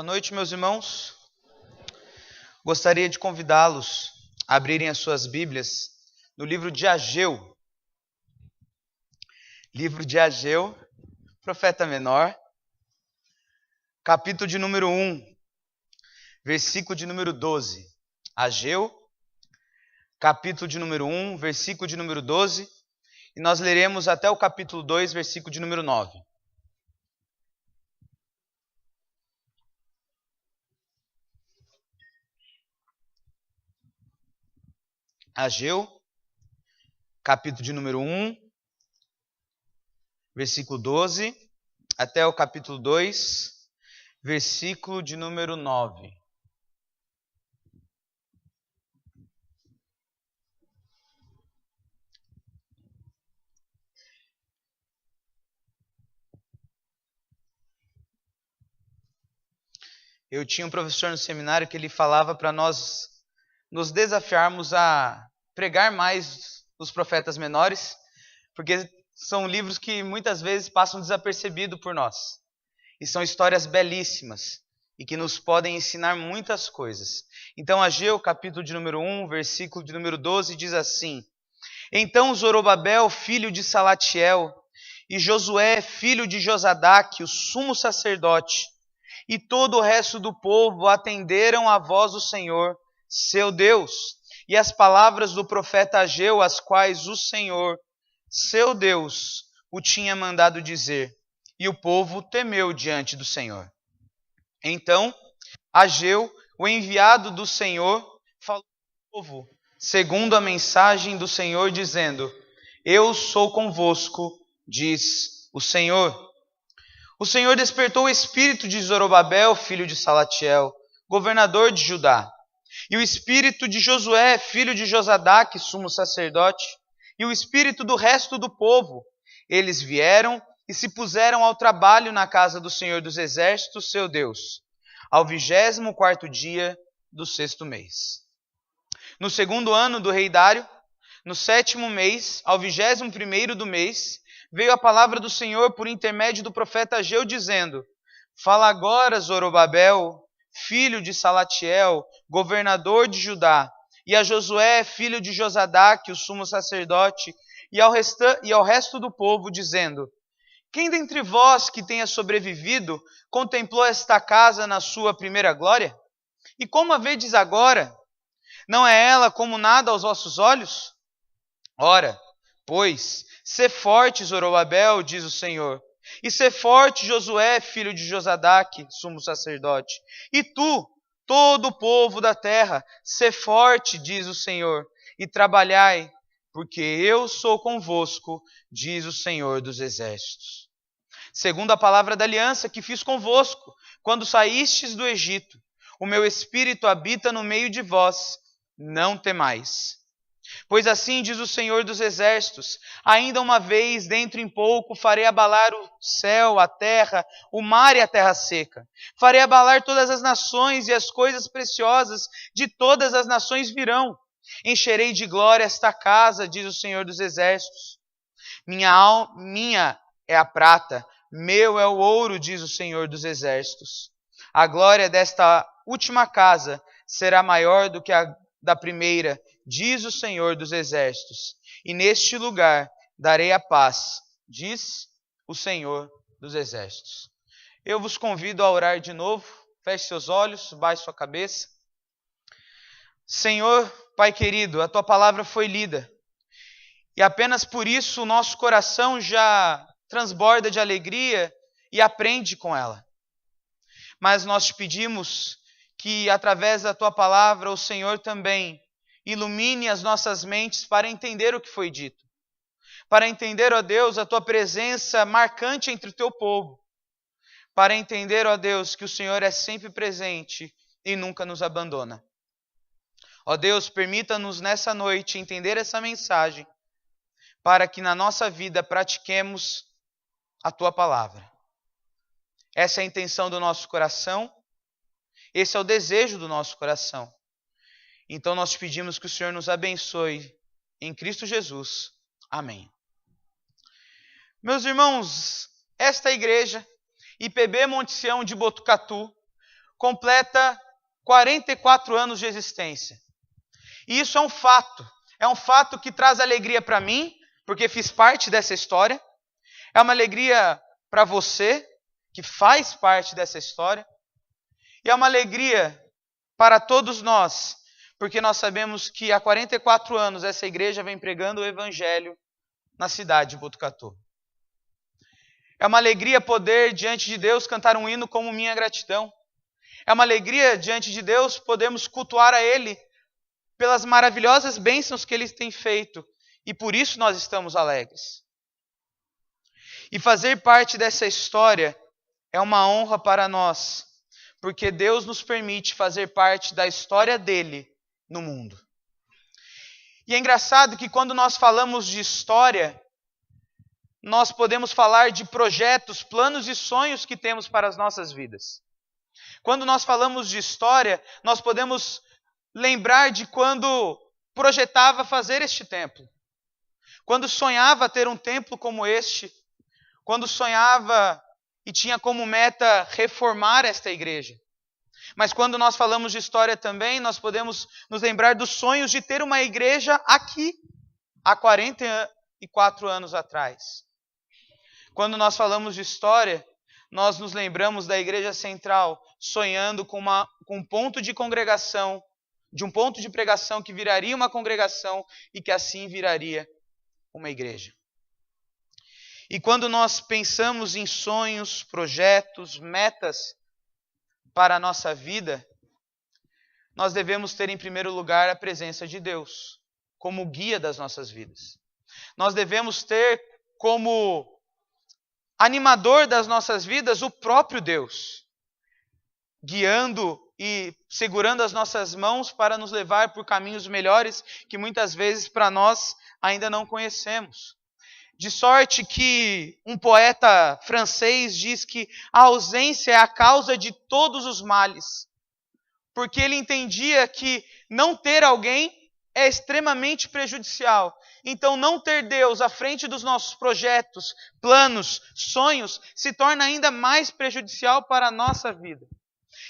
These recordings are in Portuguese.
Boa noite, meus irmãos. Gostaria de convidá-los a abrirem as suas Bíblias no livro de Ageu. Livro de Ageu, profeta menor, capítulo de número 1, versículo de número 12. Ageu, capítulo de número 1, versículo de número 12. E nós leremos até o capítulo 2, versículo de número 9. Ageu, capítulo de número 1, versículo 12, até o capítulo 2, versículo de número 9. Eu tinha um professor no seminário que ele falava para nós nos desafiarmos a pregar mais os profetas menores, porque são livros que muitas vezes passam desapercebidos por nós. E são histórias belíssimas e que nos podem ensinar muitas coisas. Então, Ageu, capítulo de número 1, versículo de número 12, diz assim: Então Zorobabel, filho de Salatiel, e Josué, filho de Josadaque, o sumo sacerdote, e todo o resto do povo atenderam à voz do Senhor, seu Deus, e as palavras do profeta Ageu, as quais o Senhor, seu Deus, o tinha mandado dizer. E o povo temeu diante do Senhor. Então, Ageu, o enviado do Senhor, falou ao povo, segundo a mensagem do Senhor, dizendo: Eu sou convosco, diz o Senhor. O Senhor despertou o espírito de Zorobabel, filho de Salatiel, governador de Judá, e o espírito de Josué, filho de Josadaque, sumo sacerdote, e o espírito do resto do povo. Eles vieram e se puseram ao trabalho na casa do Senhor dos Exércitos, seu Deus, ao 24º dia do 6º mês. No 2º ano do rei Dário, no 7º mês, ao 21º do mês, veio a palavra do Senhor por intermédio do profeta Ageu, dizendo: Fala agora, Zorobabel, filho de Salatiel, governador de Judá, e a Josué, filho de Josadaque, o sumo sacerdote, e ao resto do povo, dizendo: Quem dentre vós que tenha sobrevivido contemplou esta casa na sua primeira glória? E como a vedes agora? Não é ela como nada aos vossos olhos? Ora, pois, sê forte, Zorobabel, diz o Senhor, e sê forte, Josué, filho de Josadaque, sumo sacerdote. E tu, todo o povo da terra, sê forte, diz o Senhor, e trabalhai, porque eu sou convosco, diz o Senhor dos Exércitos. Segundo a palavra da aliança que fiz convosco, quando saístes do Egito, o meu espírito habita no meio de vós, não temais. Pois assim diz o Senhor dos Exércitos: ainda uma vez, dentro em pouco, farei abalar o céu, a terra, o mar e a terra seca. Farei abalar todas as nações, e as coisas preciosas de todas as nações virão. Encherei de glória esta casa, diz o Senhor dos Exércitos. Minha é a prata, meu é o ouro, diz o Senhor dos Exércitos. A glória desta última casa será maior do que a da primeira, diz o Senhor dos Exércitos, e neste lugar darei a paz, diz o Senhor dos Exércitos. Eu vos convido a orar de novo. Feche seus olhos, baixe sua cabeça. Senhor, Pai querido, a tua palavra foi lida, e apenas por isso o nosso coração já transborda de alegria e aprende com ela. Mas nós te pedimos que através da tua palavra o Senhor também ilumine as nossas mentes para entender o que foi dito. Para entender, ó Deus, a tua presença marcante entre o teu povo. Para entender, ó Deus, que o Senhor é sempre presente e nunca nos abandona. Ó Deus, permita-nos nessa noite entender essa mensagem, para que na nossa vida pratiquemos a tua palavra. Essa é a intenção do nosso coração. Esse é o desejo do nosso coração. Então nós pedimos que o Senhor nos abençoe em Cristo Jesus. Amém. Meus irmãos, esta igreja, IPB Monte Sião de Botucatu, completa 44 anos de existência. E isso é um fato. É um fato que traz alegria para mim, porque fiz parte dessa história. É uma alegria para você, que faz parte dessa história. E é uma alegria para todos nós, porque nós sabemos que há 44 anos essa igreja vem pregando o evangelho na cidade de Botucatu. É uma alegria poder, diante de Deus, cantar um hino como Minha Gratidão. É uma alegria, diante de Deus, podermos cultuar a Ele pelas maravilhosas bênçãos que Ele tem feito. E por isso nós estamos alegres. E fazer parte dessa história é uma honra para nós, porque Deus nos permite fazer parte da história dEle no mundo. E é engraçado que quando nós falamos de história, nós podemos falar de projetos, planos e sonhos que temos para as nossas vidas. Quando nós falamos de história, nós podemos lembrar de quando projetava fazer este templo. Quando sonhava ter um templo como este. Quando sonhava e tinha como meta reformar esta igreja. Mas quando nós falamos de história também, nós podemos nos lembrar dos sonhos de ter uma igreja aqui, há 44 anos atrás. Quando nós falamos de história, nós nos lembramos da igreja central, sonhando com um ponto de congregação, de um ponto de pregação que viraria uma congregação e que assim viraria uma igreja. E quando nós pensamos em sonhos, projetos, metas para a nossa vida, nós devemos ter em primeiro lugar a presença de Deus como guia das nossas vidas. Nós devemos ter como animador das nossas vidas o próprio Deus, guiando e segurando as nossas mãos para nos levar por caminhos melhores que muitas vezes para nós ainda não conhecemos. De sorte que um poeta francês diz que a ausência é a causa de todos os males, porque ele entendia que não ter alguém é extremamente prejudicial. Então, não ter Deus à frente dos nossos projetos, planos, sonhos, se torna ainda mais prejudicial para a nossa vida.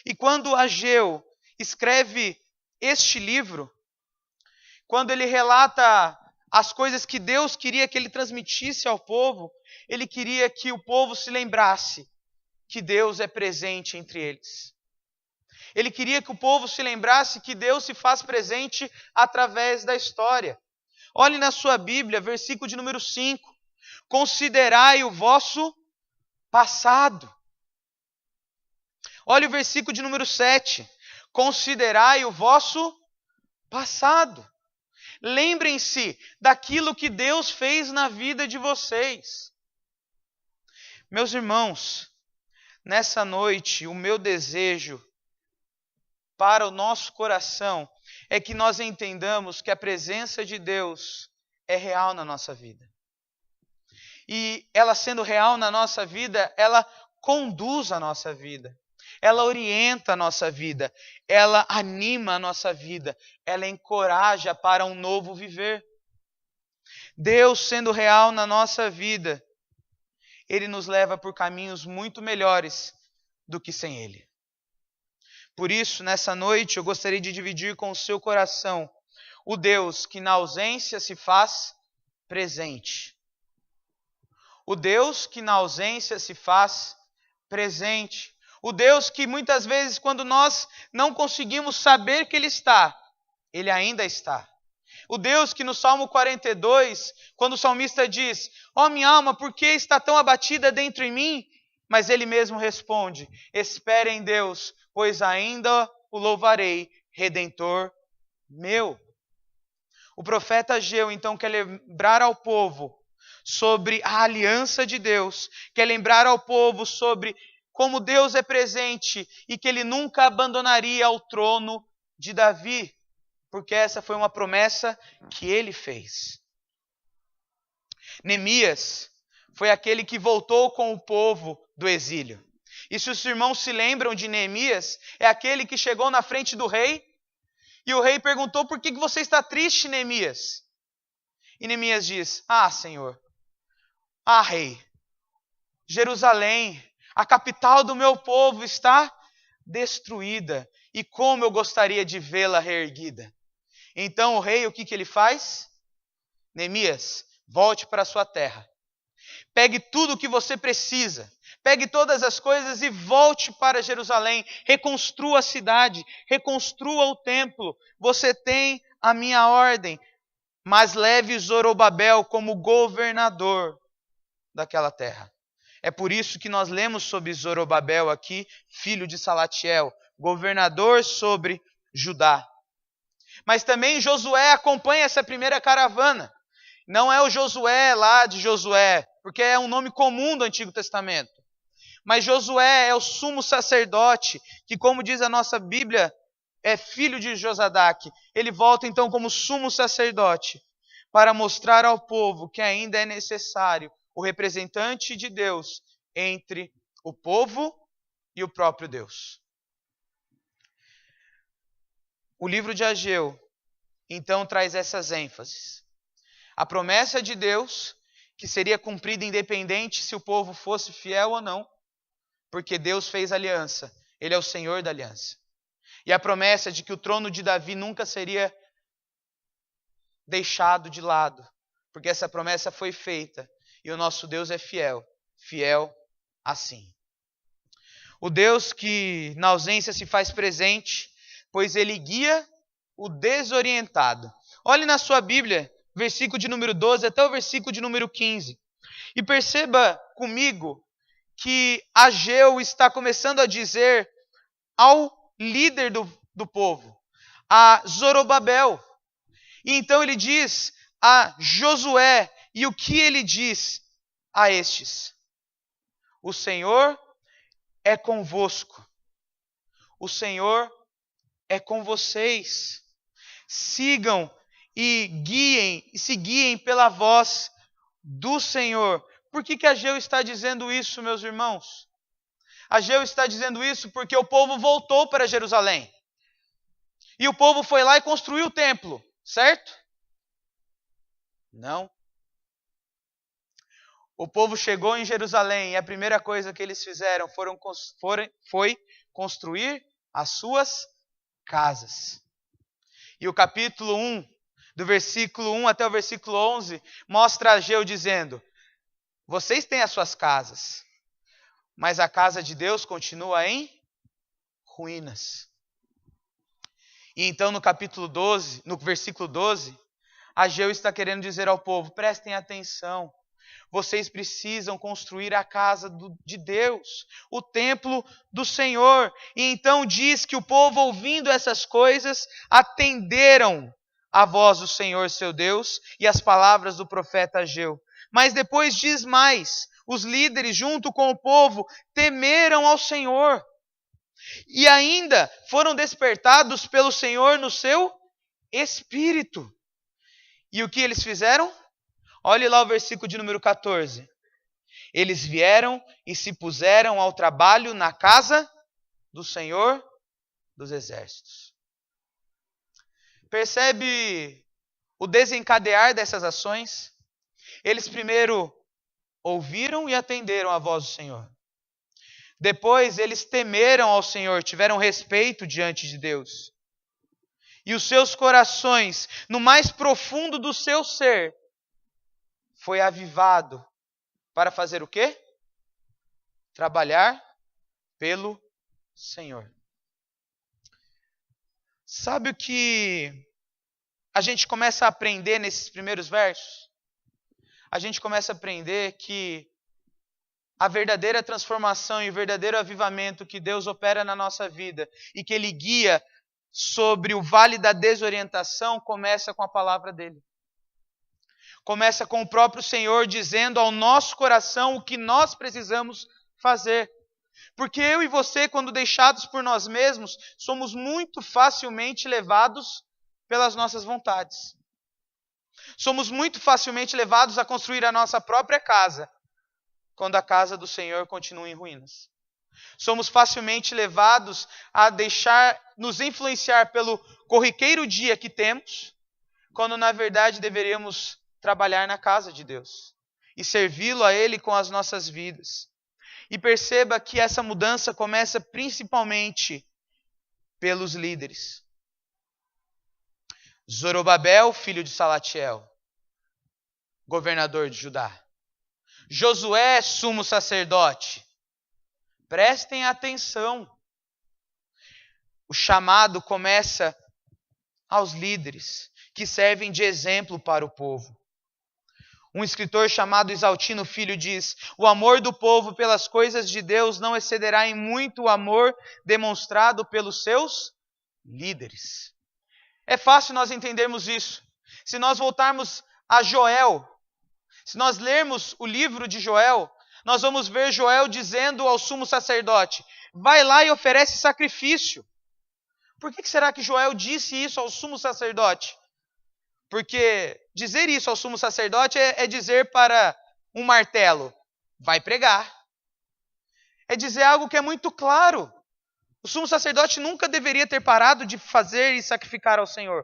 E quando Ageu escreve este livro, quando ele relata as coisas que Deus queria que ele transmitisse ao povo, ele queria que o povo se lembrasse que Deus é presente entre eles. Ele queria que o povo se lembrasse que Deus se faz presente através da história. Olhe na sua Bíblia, versículo de número 5. Considerai o vosso passado. Olhe o versículo de número 7. Considerai o vosso passado. Lembrem-se daquilo que Deus fez na vida de vocês. Meus irmãos, nessa noite, o meu desejo para o nosso coração é que nós entendamos que a presença de Deus é real na nossa vida. E ela sendo real na nossa vida, ela conduz a nossa vida. Ela orienta a nossa vida. Ela anima a nossa vida. Ela encoraja para um novo viver. Deus sendo real na nossa vida, Ele nos leva por caminhos muito melhores do que sem Ele. Por isso, nessa noite, eu gostaria de dividir com o seu coração o Deus que na ausência se faz presente. O Deus que na ausência se faz presente. O Deus que muitas vezes, quando nós não conseguimos saber que Ele está, Ele ainda está. O Deus que no Salmo 42, quando o salmista diz: ó minha alma, por que está tão abatida dentro em mim? Mas Ele mesmo responde: espere em Deus, pois ainda o louvarei, Redentor meu. O profeta Ageu, então, quer lembrar ao povo sobre a aliança de Deus, quer lembrar ao povo sobre como Deus é presente e que Ele nunca abandonaria o trono de Davi, porque essa foi uma promessa que Ele fez. Neemias foi aquele que voltou com o povo do exílio. E se os irmãos se lembram de Neemias, é aquele que chegou na frente do rei, e o rei perguntou: por que você está triste, Neemias? E Neemias diz: ah, Senhor, rei, Jerusalém, a capital do meu povo, está destruída, e como eu gostaria de vê-la reerguida. Então o rei, o que ele faz? Neemias, volte para a sua terra. Pegue tudo o que você precisa. Pegue todas as coisas e volte para Jerusalém. Reconstrua a cidade. Reconstrua o templo. Você tem a minha ordem. Mas leve Zorobabel como governador daquela terra. É por isso que nós lemos sobre Zorobabel aqui, filho de Salatiel, governador sobre Judá. Mas também Josué acompanha essa primeira caravana. Não é o Josué lá de Josué, porque é um nome comum do Antigo Testamento. Mas Josué é o sumo sacerdote, que, como diz a nossa Bíblia, é filho de Josadaque. Ele volta então como sumo sacerdote, para mostrar ao povo que ainda é necessário o representante de Deus entre o povo e o próprio Deus. O livro de Ageu, então, traz essas ênfases. A promessa de Deus, que seria cumprida independente se o povo fosse fiel ou não, porque Deus fez aliança, Ele é o Senhor da aliança. E a promessa de que o trono de Davi nunca seria deixado de lado, porque essa promessa foi feita, e o nosso Deus é fiel, fiel assim. O Deus que na ausência se faz presente, pois Ele guia o desorientado. Olhe na sua Bíblia, versículo de número 12 até o versículo de número 15. E perceba comigo que Ageu está começando a dizer ao líder do povo, a Zorobabel. E então ele diz a Josué, e o que ele diz a estes? O Senhor é convosco. O Senhor é com vocês. Sigam e se guiem pela voz do Senhor. Por que Ageu está dizendo isso, meus irmãos? Ageu está dizendo isso porque o povo voltou para Jerusalém. E o povo foi lá e construiu o templo, certo? Não. O povo chegou em Jerusalém e a primeira coisa que eles fizeram foi construir as suas casas. E o capítulo 1, do versículo 1 até o versículo 11, mostra Ageu dizendo: vocês têm as suas casas, mas a casa de Deus continua em ruínas. E então no capítulo 12, no versículo 12, Ageu está querendo dizer ao povo: prestem atenção. Vocês precisam construir a casa de Deus, o templo do Senhor. E então diz que o povo, ouvindo essas coisas, atenderam a voz do Senhor seu Deus e as palavras do profeta Ageu. Mas depois diz mais: os líderes, junto com o povo, temeram ao Senhor. E ainda foram despertados pelo Senhor no seu espírito. E o que eles fizeram? Olhe lá o versículo de número 14. Eles vieram e se puseram ao trabalho na casa do Senhor dos Exércitos. Percebe o desencadear dessas ações? Eles primeiro ouviram e atenderam a voz do Senhor. Depois eles temeram ao Senhor, tiveram respeito diante de Deus. E os seus corações, no mais profundo do seu ser, foi avivado para fazer o quê? Trabalhar pelo Senhor. Sabe o que a gente começa a aprender nesses primeiros versos? A gente começa a aprender que a verdadeira transformação e o verdadeiro avivamento que Deus opera na nossa vida e que Ele guia sobre o vale da desorientação começa com a palavra dEle. Começa com o próprio Senhor dizendo ao nosso coração o que nós precisamos fazer. Porque eu e você, quando deixados por nós mesmos, somos muito facilmente levados pelas nossas vontades. Somos muito facilmente levados a construir a nossa própria casa, quando a casa do Senhor continua em ruínas. Somos facilmente levados a nos influenciar pelo corriqueiro dia que temos, quando na verdade deveríamos trabalhar na casa de Deus e servi-lo a Ele com as nossas vidas. E perceba que essa mudança começa principalmente pelos líderes. Zorobabel, filho de Salatiel, governador de Judá. Josué, sumo sacerdote. Prestem atenção. O chamado começa aos líderes, que servem de exemplo para o povo. Um escritor chamado Isaltino Filho diz: o amor do povo pelas coisas de Deus não excederá em muito o amor demonstrado pelos seus líderes. É fácil nós entendermos isso. Se nós voltarmos a Joel, se nós lermos o livro de Joel, nós vamos ver Joel dizendo ao sumo sacerdote: vai lá e oferece sacrifício. Por que será que Joel disse isso ao sumo sacerdote? Porque dizer isso ao sumo sacerdote é dizer para um martelo: vai pregar. É dizer algo que é muito claro. O sumo sacerdote nunca deveria ter parado de fazer e sacrificar ao Senhor.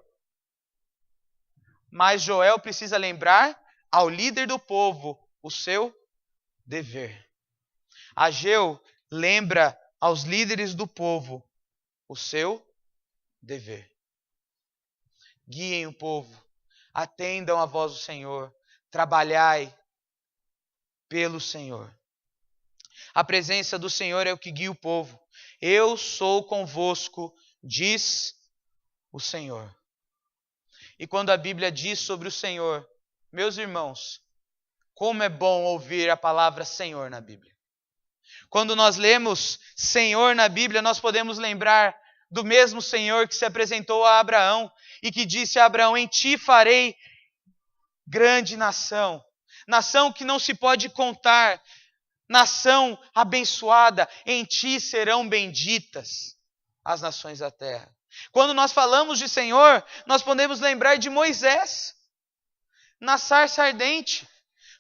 Mas Joel precisa lembrar ao líder do povo o seu dever. Ageu lembra aos líderes do povo o seu dever. Guiem o povo, atendam a voz do Senhor, trabalhai pelo Senhor. A presença do Senhor é o que guia o povo. Eu sou convosco, diz o Senhor. E quando a Bíblia diz sobre o Senhor, meus irmãos, como é bom ouvir a palavra Senhor na Bíblia. Quando nós lemos Senhor na Bíblia, nós podemos lembrar do mesmo Senhor que se apresentou a Abraão e que disse a Abraão: em ti farei grande nação, nação que não se pode contar, nação abençoada, em ti serão benditas as nações da terra. Quando nós falamos de Senhor, nós podemos lembrar de Moisés, na sarça ardente.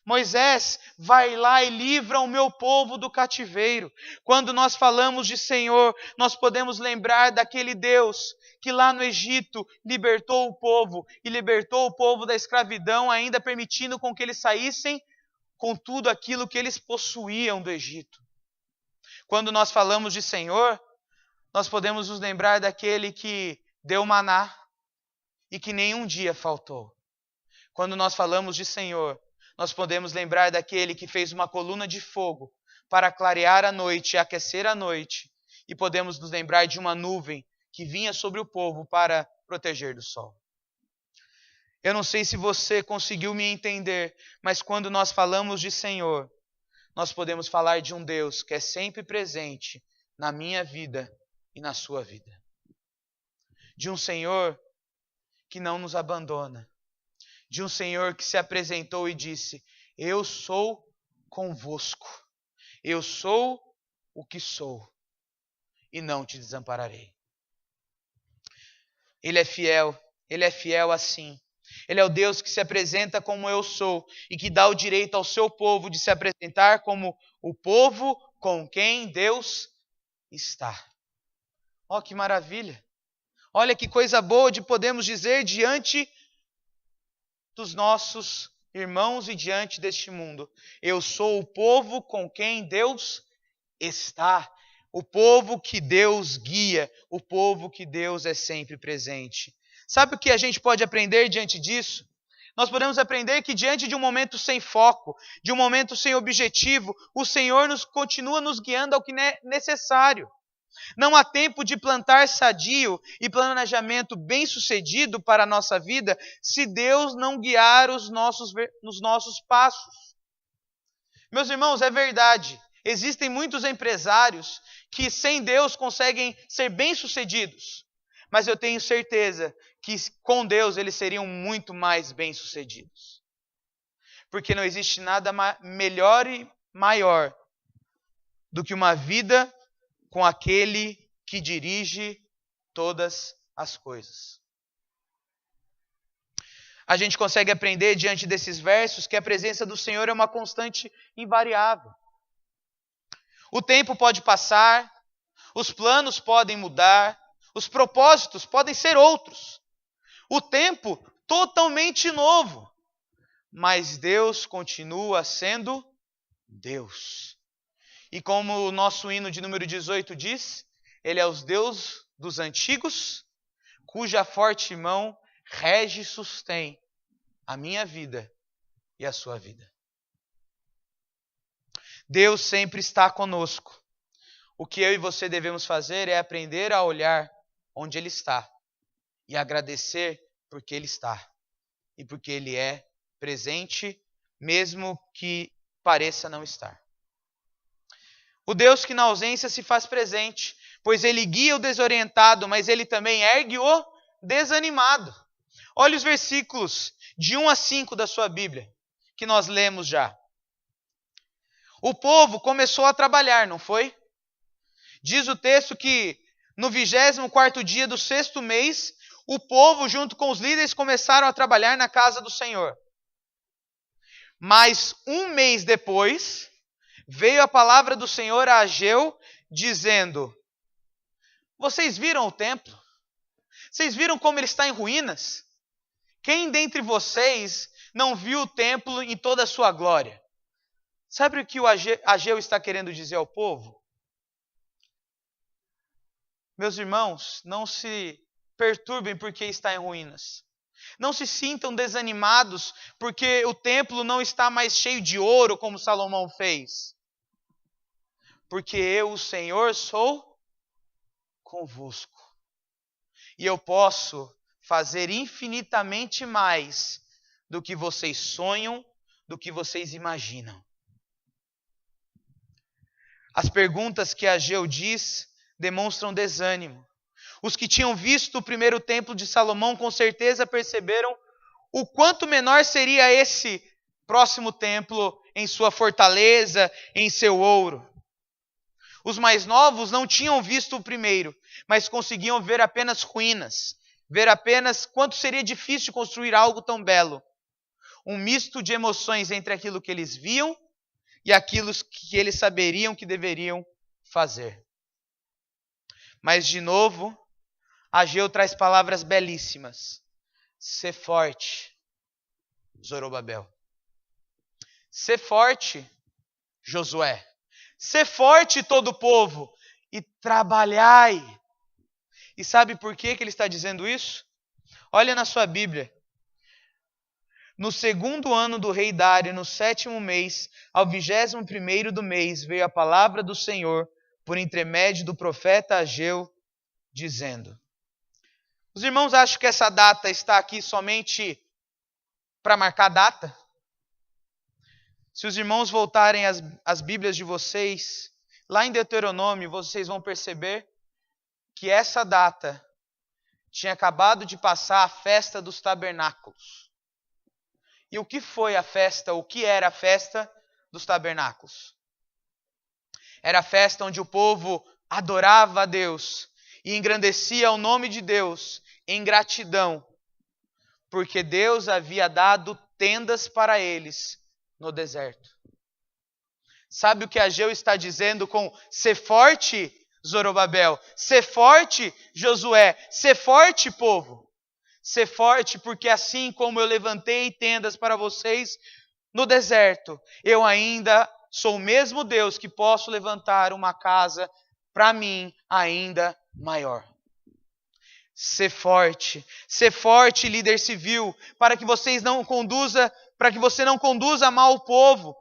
Moisés, vai lá e livra o meu povo do cativeiro. Quando nós falamos de Senhor, nós podemos lembrar daquele Deus que lá no Egito libertou o povo, e libertou o povo da escravidão, ainda permitindo com que eles saíssem com tudo aquilo que eles possuíam do Egito. Quando nós falamos de Senhor, nós podemos nos lembrar daquele que deu maná e que nenhum dia faltou. Quando nós falamos de Senhor, nós podemos lembrar daquele que fez uma coluna de fogo para clarear a noite e aquecer a noite. E podemos nos lembrar de uma nuvem que vinha sobre o povo para proteger do sol. Eu não sei se você conseguiu me entender, mas quando nós falamos de Senhor, nós podemos falar de um Deus que é sempre presente na minha vida e na sua vida. De um Senhor que não nos abandona. De um Senhor que se apresentou e disse: eu sou convosco. Eu sou o que sou e não te desampararei. Ele é fiel assim. Ele é o Deus que se apresenta como eu sou e que dá o direito ao seu povo de se apresentar como o povo com quem Deus está. Ó, que maravilha! Olha que coisa boa de podermos dizer diante dos nossos irmãos e diante deste mundo: eu sou o povo com quem Deus está. O povo que Deus guia, o povo que Deus é sempre presente. Sabe o que a gente pode aprender diante disso? Nós podemos aprender que diante de um momento sem foco, de um momento sem objetivo, o Senhor continua nos guiando ao que é necessário. Não há tempo de plantar sadio e planejamento bem-sucedido para a nossa vida se Deus não guiar nos nossos passos. Meus irmãos, é verdade. Existem muitos empresários que sem Deus conseguem ser bem-sucedidos. Mas eu tenho certeza que com Deus eles seriam muito mais bem-sucedidos. Porque não existe nada melhor e maior do que uma vida com aquele que dirige todas as coisas. A gente consegue aprender diante desses versos que a presença do Senhor é uma constante invariável. O tempo pode passar, os planos podem mudar, os propósitos podem ser outros. O tempo totalmente novo, mas Deus continua sendo Deus. E como o nosso hino de número 18 diz, Ele é o Deus dos antigos, cuja forte mão rege e sustém a minha vida e a sua vida. Deus sempre está conosco. O que eu e você devemos fazer é aprender a olhar onde Ele está e agradecer porque Ele está e porque Ele é presente, mesmo que pareça não estar. O Deus que na ausência se faz presente, pois Ele guia o desorientado, mas Ele também ergue o desanimado. Olha os versículos de 1 a 5 da sua Bíblia, que nós lemos já. O povo começou a trabalhar, não foi? Diz o texto que no 24º dia do 6º mês, o povo junto com os líderes começaram a trabalhar na casa do Senhor. Mas um mês depois, veio a palavra do Senhor a Ageu, dizendo: vocês viram o templo? Vocês viram como ele está em ruínas? Quem dentre vocês não viu o templo em toda a sua glória? Sabe o que o Ageu está querendo dizer ao povo? Meus irmãos, não se perturbem porque está em ruínas. Não se sintam desanimados porque o templo não está mais cheio de ouro como Salomão fez. Porque eu, o Senhor, sou convosco. E eu posso fazer infinitamente mais do que vocês sonham, do que vocês imaginam. As perguntas que Ageu diz demonstram desânimo. Os que tinham visto o primeiro templo de Salomão com certeza perceberam o quanto menor seria esse próximo templo em sua fortaleza, em seu ouro. Os mais novos não tinham visto o primeiro, mas conseguiam ver apenas ruínas, ver apenas quanto seria difícil construir algo tão belo. Um misto de emoções entre aquilo que eles viam e aquilo que eles saberiam que deveriam fazer. Mas, de novo, Ageu traz palavras belíssimas. Sê forte, Zorobabel. Sê forte, Josué. Sê forte, todo o povo, e trabalhai. E sabe por que ele está dizendo isso? Olha na sua Bíblia. No 2º ano do rei Dário, no 7º mês, ao 21º do mês, veio a palavra do Senhor, por intermédio do profeta Ageu, dizendo... Os irmãos acham que essa data está aqui somente para marcar data? Se os irmãos voltarem às Bíblias de vocês, lá em Deuteronômio, vocês vão perceber que essa data tinha acabado de passar a festa dos tabernáculos. E o que foi a festa, o que era a festa dos tabernáculos? Era a festa onde o povo adorava a Deus e engrandecia o nome de Deus em gratidão, porque Deus havia dado tendas para eles no deserto. Sabe o que Ageu está dizendo com ser forte, Zorobabel? Ser forte, Josué. Ser forte, povo. Ser forte porque assim como eu levantei tendas para vocês no deserto, eu ainda sou o mesmo Deus que posso levantar uma casa para mim ainda maior. Ser forte, líder civil, para que você não conduza mal o povo,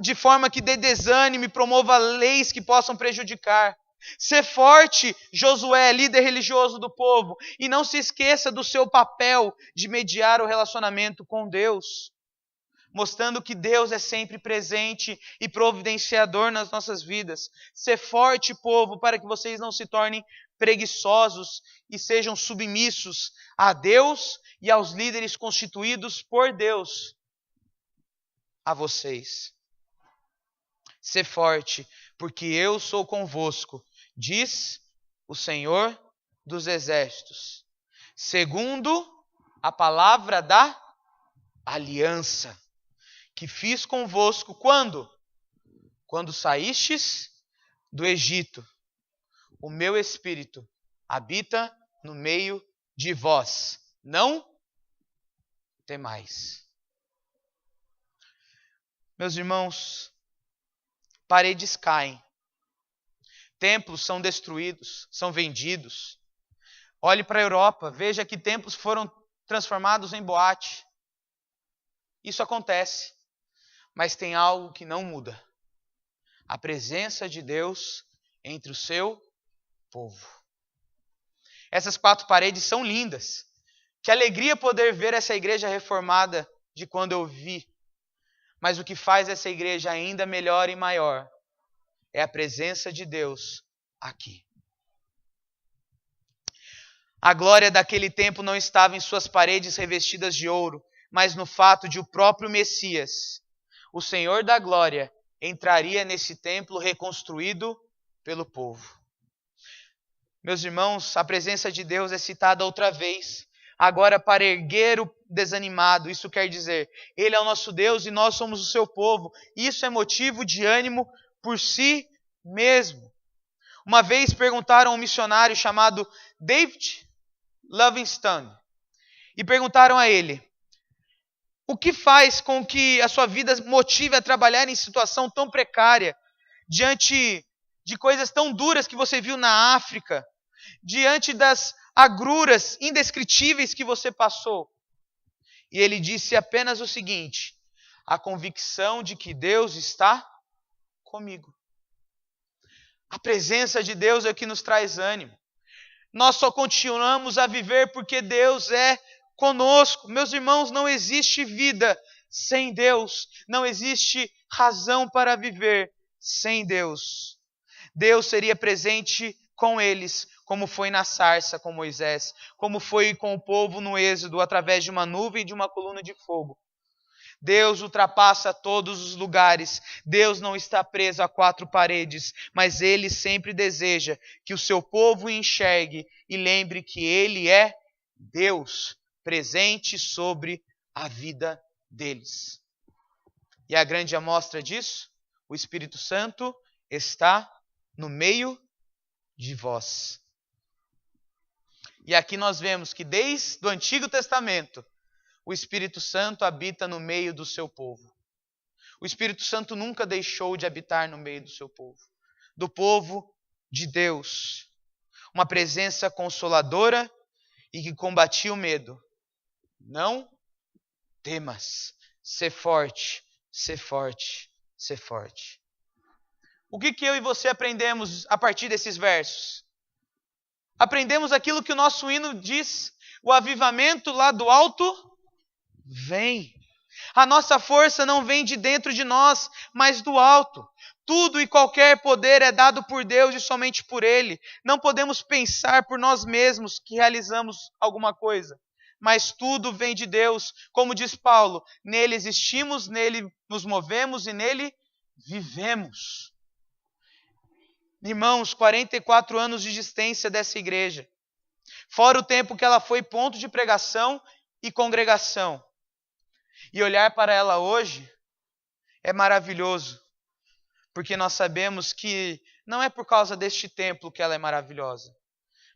de forma que dê desânimo e promova leis que possam prejudicar. Ser forte, Josué, líder religioso do povo, e não se esqueça do seu papel de mediar o relacionamento com Deus, mostrando que Deus é sempre presente e providenciador nas nossas vidas. Ser forte, povo, para que vocês não se tornem preguiçosos e sejam submissos a Deus e aos líderes constituídos por Deus a vocês. Ser forte, porque eu sou convosco, diz o Senhor dos Exércitos, segundo a palavra da aliança que fiz convosco quando? Quando saístes do Egito. O meu Espírito habita no meio de vós. Não temais. Meus irmãos, paredes caem, templos são destruídos, são vendidos. Olhe para a Europa, veja que templos foram transformados em boate. Isso acontece, mas tem algo que não muda: a presença de Deus entre o seu povo. Essas 4 paredes são lindas. Que alegria poder ver essa igreja reformada de quando eu vi. Mas o que faz essa igreja ainda melhor e maior é a presença de Deus aqui. A glória daquele tempo não estava em suas paredes revestidas de ouro, mas no fato de o próprio Messias, o Senhor da glória, entraria nesse templo reconstruído pelo povo. Meus irmãos, a presença de Deus é citada outra vez, agora para erguer o desanimado. Isso quer dizer, Ele é o nosso Deus e nós somos o seu povo. Isso é motivo de ânimo por si mesmo. Uma vez perguntaram a um missionário chamado David Livingstone, e perguntaram a ele: o que faz com que a sua vida motive a trabalhar em situação tão precária, diante de coisas tão duras que você viu na África, diante das agruras indescritíveis que você passou? E ele disse apenas o seguinte: a convicção de que Deus está comigo. A presença de Deus é o que nos traz ânimo. Nós só continuamos a viver porque Deus é conosco. Meus irmãos, não existe vida sem Deus. Não existe razão para viver sem Deus. Deus seria presente com eles, como foi na sarça com Moisés, como foi com o povo no Êxodo, através de uma nuvem e de uma coluna de fogo. Deus ultrapassa todos os lugares. Deus não está preso a 4 paredes, mas Ele sempre deseja que o seu povo enxergue e lembre que Ele é Deus, presente sobre a vida deles. E a grande amostra disso? O Espírito Santo está no meio de vós. E aqui nós vemos que desde o Antigo Testamento, o Espírito Santo habita no meio do seu povo. O Espírito Santo nunca deixou de habitar no meio do seu povo, do povo de Deus. Uma presença consoladora e que combatia o medo. Não temas, sê forte, sê forte, sê forte. O que eu e você aprendemos a partir desses versos? Aprendemos aquilo que o nosso hino diz: o avivamento lá do alto vem. A nossa força não vem de dentro de nós, mas do alto. Tudo e qualquer poder é dado por Deus e somente por Ele. Não podemos pensar por nós mesmos que realizamos alguma coisa, mas tudo vem de Deus. Como diz Paulo, nele existimos, nele nos movemos e nele vivemos. Irmãos, 44 anos de existência dessa igreja, fora o tempo que ela foi ponto de pregação e congregação. E olhar para ela hoje é maravilhoso, porque nós sabemos que não é por causa deste templo que ela é maravilhosa,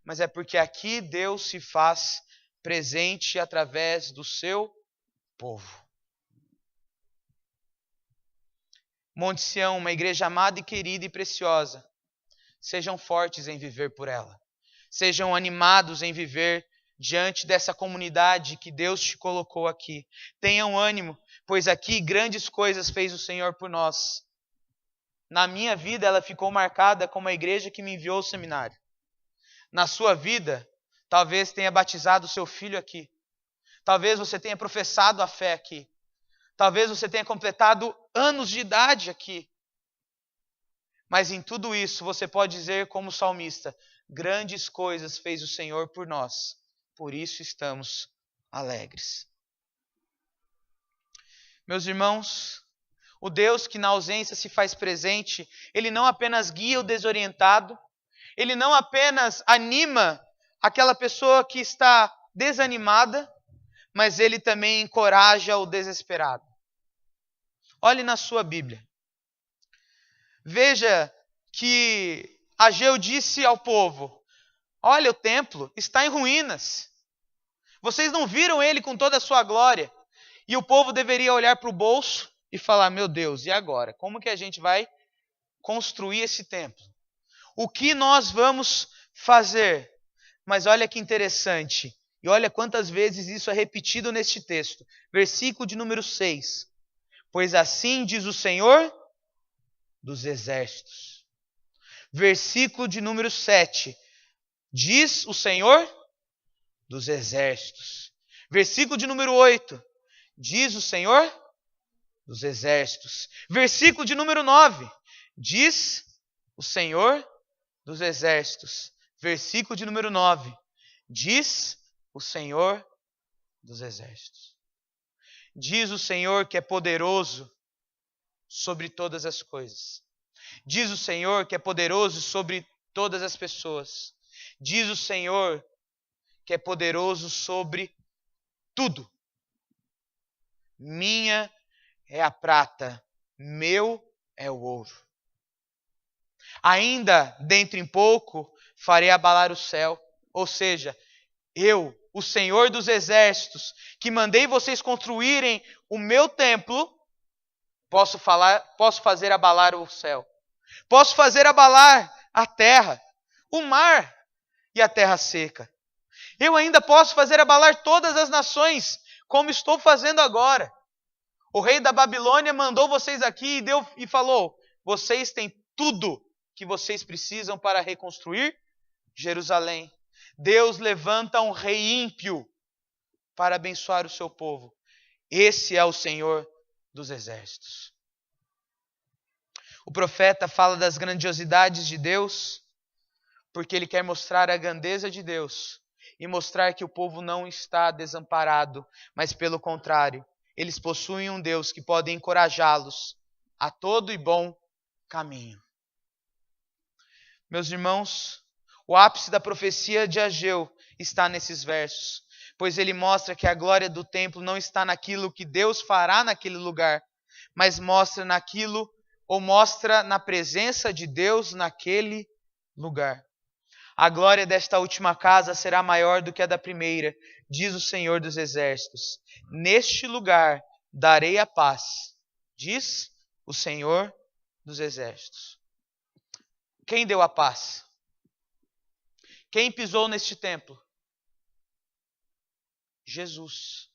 mas é porque aqui Deus se faz presente através do seu povo. Monte Sião, uma igreja amada e querida e preciosa. Sejam fortes em viver por ela. Sejam animados em viver diante dessa comunidade que Deus te colocou aqui. Tenham ânimo, pois aqui grandes coisas fez o Senhor por nós. Na minha vida, ela ficou marcada como a igreja que me enviou ao seminário. Na sua vida, talvez tenha batizado o seu filho aqui. Talvez você tenha professado a fé aqui. Talvez você tenha completado anos de idade aqui. Mas em tudo isso, você pode dizer como salmista: grandes coisas fez o Senhor por nós. Por isso estamos alegres. Meus irmãos, o Deus que na ausência se faz presente, Ele não apenas guia o desorientado, Ele não apenas anima aquela pessoa que está desanimada, mas Ele também encoraja o desesperado. Olhe na sua Bíblia. Veja que Ageu disse ao povo: olha, o templo está em ruínas. Vocês não viram ele com toda a sua glória. E o povo deveria olhar para o bolso e falar: meu Deus, e agora? Como que a gente vai construir esse templo? O que nós vamos fazer? Mas olha que interessante. E olha quantas vezes isso é repetido neste texto. Versículo de número 6. Pois assim diz o Senhor dos Exércitos. Versículo de número 7. Diz o Senhor dos Exércitos. Versículo de número 8. Diz o Senhor dos Exércitos. Versículo de número 9. Diz o Senhor dos Exércitos. Versículo de número 9. Diz o Senhor dos Exércitos. Diz o Senhor que é poderoso sobre todas as coisas. Diz o Senhor que é poderoso sobre todas as pessoas. Diz o Senhor que é poderoso sobre tudo. Minha é a prata, meu é o ouro. Ainda dentro em pouco farei abalar o céu. Ou seja, eu, o Senhor dos Exércitos, que mandei vocês construírem o meu templo, posso fazer abalar o céu. Posso fazer abalar a terra, o mar e a terra seca. Eu ainda posso fazer abalar todas as nações, como estou fazendo agora. O rei da Babilônia mandou vocês aqui e falou: vocês têm tudo que vocês precisam para reconstruir Jerusalém. Deus levanta um rei ímpio para abençoar o seu povo. Esse é o Senhor dos Exércitos. O profeta fala das grandiosidades de Deus, porque ele quer mostrar a grandeza de Deus e mostrar que o povo não está desamparado, mas pelo contrário, eles possuem um Deus que pode encorajá-los a todo e bom caminho. Meus irmãos, o ápice da profecia de Ageu está nesses versos, pois ele mostra que a glória do templo não está naquilo que Deus fará naquele lugar, mas mostra na presença de Deus naquele lugar. A glória desta última casa será maior do que a da primeira, diz o Senhor dos Exércitos. Neste lugar darei a paz, diz o Senhor dos Exércitos. Quem deu a paz? Quem pisou neste templo? Jesus.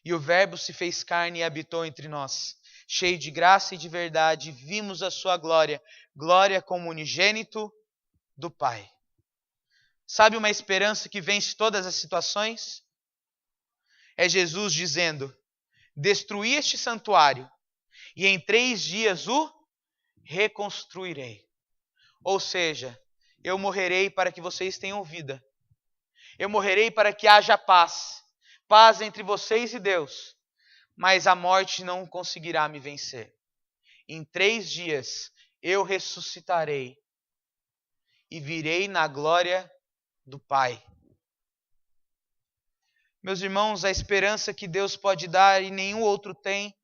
E o Verbo se fez carne e habitou entre nós. Cheio de graça e de verdade, vimos a sua glória, glória como unigênito do Pai. Sabe uma esperança que vence todas as situações? É Jesus dizendo: destruí este santuário e em 3 dias o reconstruirei. Ou seja, eu morrerei para que vocês tenham vida. Eu morrerei para que haja paz. Paz entre vocês e Deus. Mas a morte não conseguirá me vencer. Em 3 dias eu ressuscitarei e virei na glória do Pai. Meus irmãos, a esperança que Deus pode dar e nenhum outro tem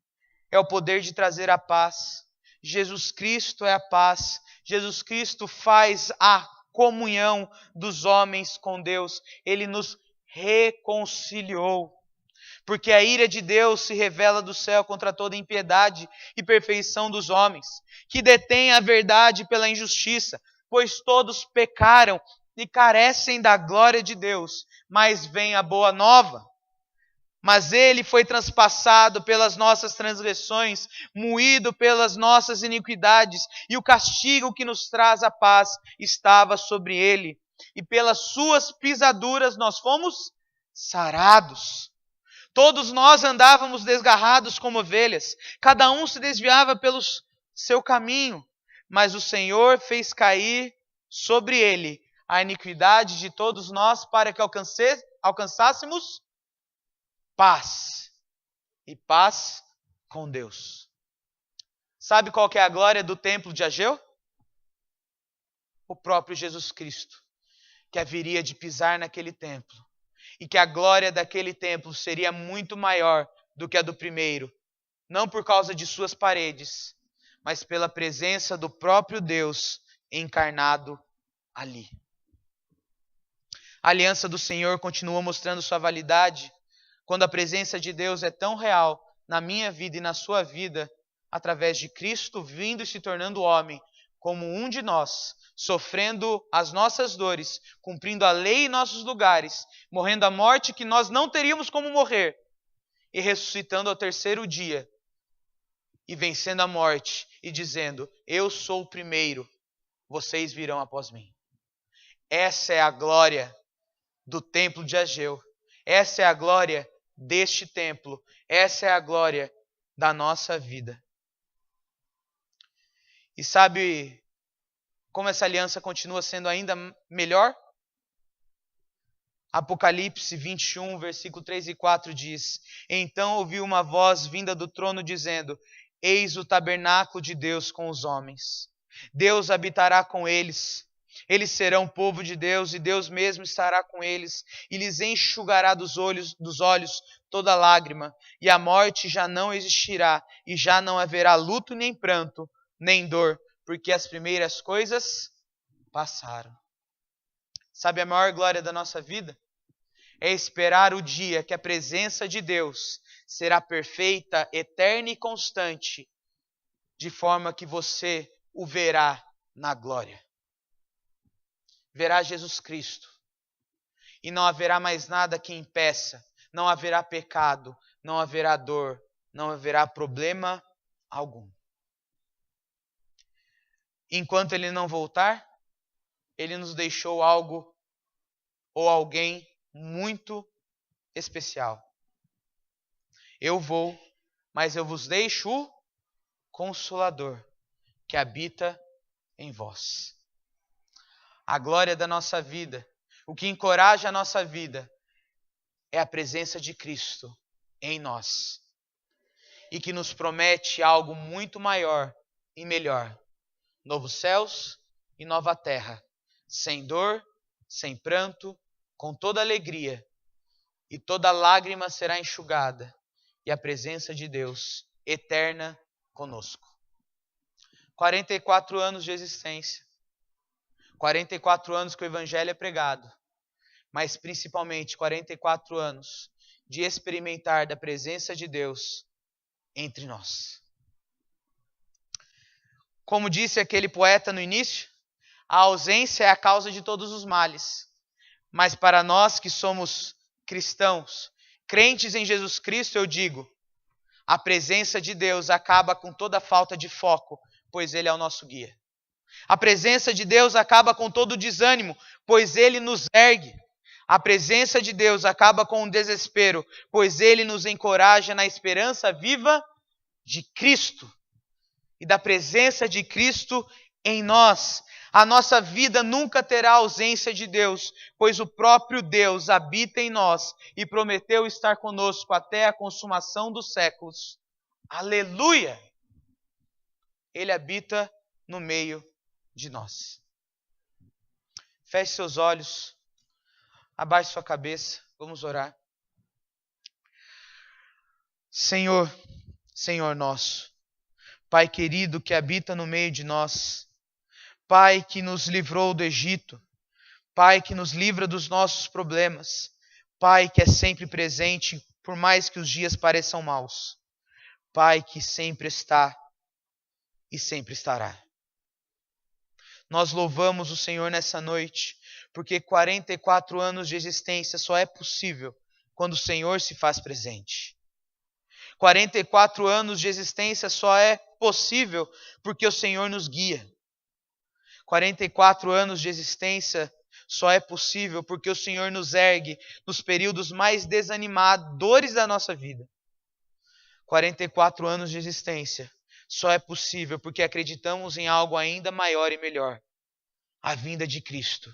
é o poder de trazer a paz. Jesus Cristo é a paz. Jesus Cristo faz a comunhão dos homens com Deus. Ele nos reconciliou. Porque a ira de Deus se revela do céu contra toda impiedade e perfeição dos homens, que detêm a verdade pela injustiça, pois todos pecaram e carecem da glória de Deus. Mas vem a boa nova. Mas ele foi transpassado pelas nossas transgressões, moído pelas nossas iniquidades, e o castigo que nos traz a paz estava sobre ele. E pelas suas pisaduras nós fomos sarados. Todos nós andávamos desgarrados como ovelhas, cada um se desviava pelo seu caminho, mas o Senhor fez cair sobre ele a iniquidade de todos nós para que alcançássemos paz e paz com Deus. Sabe qual que é a glória do templo de Ageu? O próprio Jesus Cristo, que haveria de pisar naquele templo. E que a glória daquele templo seria muito maior do que a do primeiro. Não por causa de suas paredes, mas pela presença do próprio Deus encarnado ali. A aliança do Senhor continua mostrando sua validade quando a presença de Deus é tão real na minha vida e na sua vida, através de Cristo vindo e se tornando homem, como um de nós, sofrendo as nossas dores, cumprindo a lei em nossos lugares, morrendo a morte que nós não teríamos como morrer, e ressuscitando ao terceiro dia, e vencendo a morte, e dizendo: eu sou o primeiro, vocês virão após mim. Essa é a glória do templo de Ageu. Essa é a glória deste templo. Essa é a glória da nossa vida. E sabe como essa aliança continua sendo ainda melhor? Apocalipse 21, versículo 3 e 4 diz: então ouvi uma voz vinda do trono dizendo: eis o tabernáculo de Deus com os homens. Deus habitará com eles. Eles serão povo de Deus, e Deus mesmo estará com eles, e lhes enxugará dos olhos toda lágrima, e a morte já não existirá, e já não haverá luto, nem pranto, nem dor, porque as primeiras coisas passaram. Sabe a maior glória da nossa vida? É esperar o dia que a presença de Deus será perfeita, eterna e constante, de forma que você o verá na glória. Verá Jesus Cristo. E não haverá mais nada que impeça. Não haverá pecado, não haverá dor, não haverá problema algum. Enquanto Ele não voltar, Ele nos deixou algo ou alguém muito especial. Eu vou, mas eu vos deixo o Consolador, que habita em vós. A glória da nossa vida, o que encoraja a nossa vida, é a presença de Cristo em nós. E que nos promete algo muito maior e melhor. Novos céus e nova terra, sem dor, sem pranto, com toda alegria. E toda lágrima será enxugada. E a presença de Deus eterna conosco. 44 anos de existência. 44 anos que o Evangelho é pregado, mas principalmente 44 anos de experimentar da presença de Deus entre nós. Como disse aquele poeta no início, a ausência é a causa de todos os males. Mas para nós que somos cristãos, crentes em Jesus Cristo, eu digo, a presença de Deus acaba com toda falta de foco, pois Ele é o nosso guia. A presença de Deus acaba com todo o desânimo, pois Ele nos ergue. A presença de Deus acaba com o desespero, pois Ele nos encoraja na esperança viva de Cristo. E da presença de Cristo em nós. A nossa vida nunca terá ausência de Deus, pois o próprio Deus habita em nós e prometeu estar conosco até a consumação dos séculos. Aleluia! Ele habita no meio de nós. Feche seus olhos, abaixe sua cabeça, vamos orar. Senhor, Senhor nosso, Pai querido que habita no meio de nós, Pai que nos livrou do Egito, Pai que nos livra dos nossos problemas, Pai que é sempre presente, por mais que os dias pareçam maus, Pai que sempre está e sempre estará. Nós louvamos o Senhor nessa noite, porque 44 anos de existência só é possível quando o Senhor se faz presente. 44 anos de existência só é possível porque o Senhor nos guia. 44 anos de existência só é possível porque o Senhor nos ergue nos períodos mais desanimadores da nossa vida. 44 anos de existência só é possível porque acreditamos em algo ainda maior e melhor. A vinda de Cristo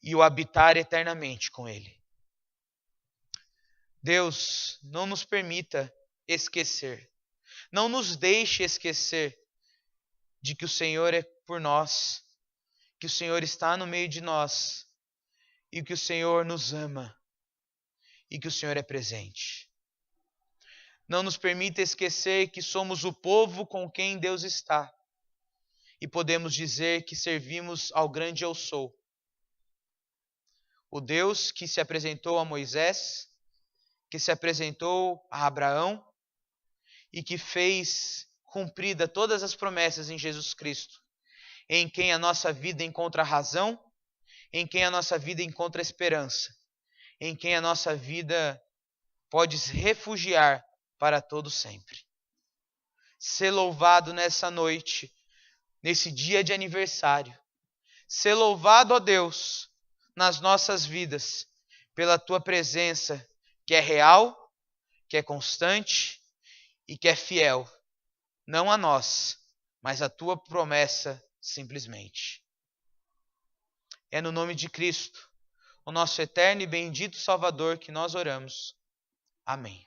e o habitar eternamente com Ele. Deus, não nos permita esquecer. Não nos deixe esquecer de que o Senhor é por nós, que o Senhor está no meio de nós e que o Senhor nos ama e que o Senhor é presente. Não nos permita esquecer que somos o povo com quem Deus está e podemos dizer que servimos ao grande Eu Sou. O Deus que se apresentou a Moisés, que se apresentou a Abraão e que fez cumprida todas as promessas em Jesus Cristo, em quem a nossa vida encontra razão, em quem a nossa vida encontra esperança, em quem a nossa vida pode se refugiar para todo sempre. Ser louvado nessa noite, nesse dia de aniversário. Ser louvado, ó Deus, nas nossas vidas, pela Tua presença, que é real, que é constante e que é fiel. Não a nós, mas a Tua promessa simplesmente. É no nome de Cristo, o nosso eterno e bendito Salvador, que nós oramos. Amém.